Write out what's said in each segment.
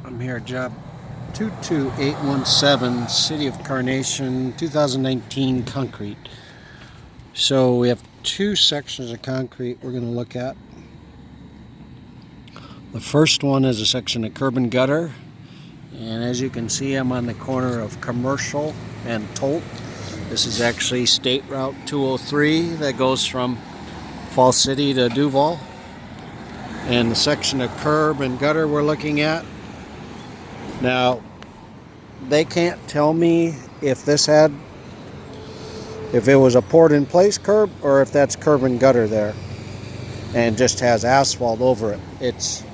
I'm here at job 22817, City of Carnation, 2019 concrete. So we have two sections of concrete we're going to look at. The first one is a section of curb and gutter. And as you can see, I'm on the corner of Commercial and Tolt. This is actually State Route 203 that goes from Falls City to Duval. And the section of curb and gutter we're looking at. Now, they can't tell me if it was a poured in place curb or if that's curb and gutter there and just has asphalt over it. It's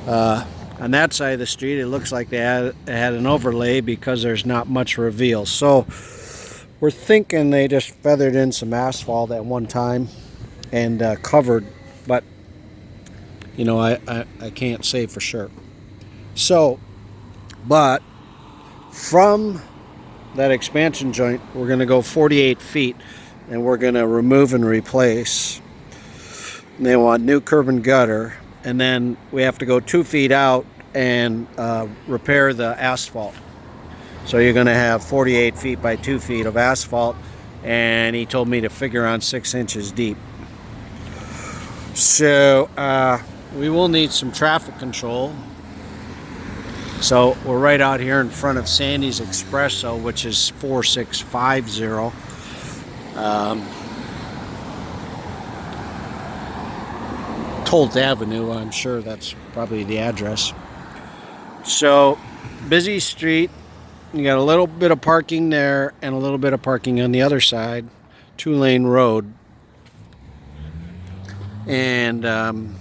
on that side of the street, it looks like they had an overlay because there's not much reveal. So we're thinking they just feathered in some asphalt at one time and covered, but you know, I can't say for sure. So, but from that expansion joint, we're going to go 48 feet and we're going to remove and replace. And they want new curb and gutter, and then we have to go 2 feet out and repair the asphalt. So you're going to have 48 feet by 2 feet of asphalt, and he told me to figure on 6 inches deep. So we will need some traffic control. So we're right out here in front of Sandy's Espresso, which is 4650. Tolt Avenue, I'm sure that's probably the address. So, busy street. You got a little bit of parking there and a little bit of parking on the other side. 2-lane road. And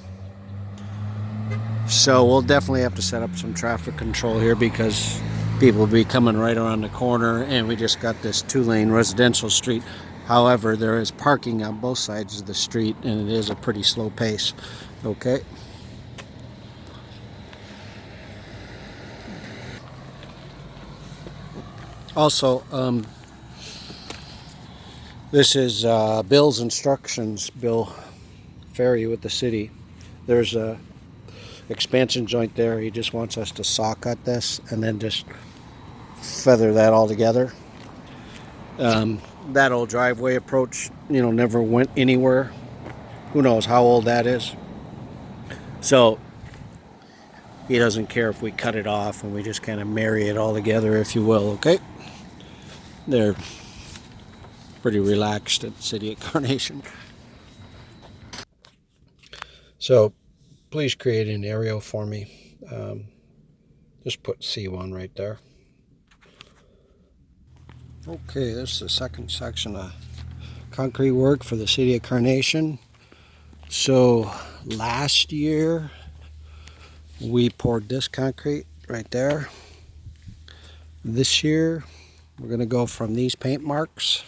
so we'll definitely have to set up some traffic control here because people will be coming right around the corner, and we just got this 2-lane residential street. However, there is parking on both sides of the street, and it is a pretty slow pace. Okay. Also, this is Bill's instructions, Bill Ferry with the city. There's a expansion joint there. He just wants us to saw cut this and then just feather that all together. That old driveway approach, you know, never went anywhere. Who knows how old that is? So he doesn't care if we cut it off and we just kind of marry it all together, if you will. Okay, they're pretty relaxed at the City of Carnation. So please create an aerial for me. Just put C1 right there. Okay, this is the second section of concrete work for the City of Carnation. So last year we poured this concrete right there. This year we're going to go from these paint marks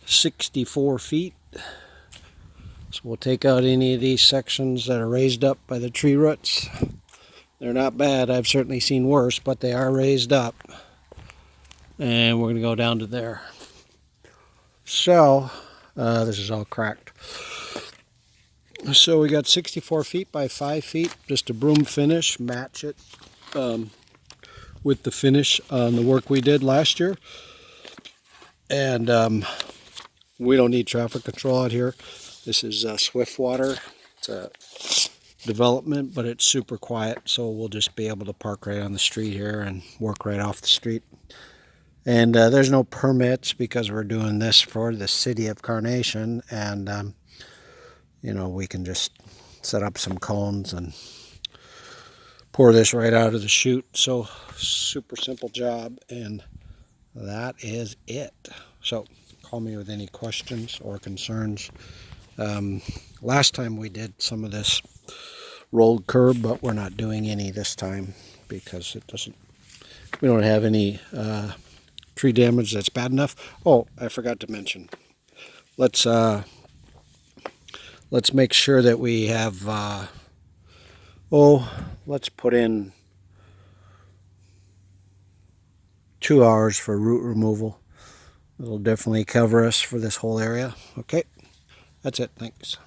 64 feet. So we'll take out any of these sections that are raised up by the tree roots. They're not bad. I've certainly seen worse, but they are raised up. And we're going to go down to there. So, this is all cracked. So we got 64 feet by 5 feet, just a broom finish, match it with the finish on the work we did last year. And we don't need traffic control out here. This is Swiftwater. It's a development, but it's super quiet, so we'll just be able to park right on the street here and work right off the street. And there's no permits because we're doing this for the City of Carnation, and you know, we can just set up some cones and pour this right out of the chute. So super simple job, and that is it. So call me with any questions or concerns. Last time we did some of this rolled curb, but we're not doing any this time because we don't have any tree damage that's bad enough. Oh, I forgot to mention. Let's make sure that we have let's put in 2 hours for root removal. It'll definitely cover us for this whole area. Okay, that's it. Thanks.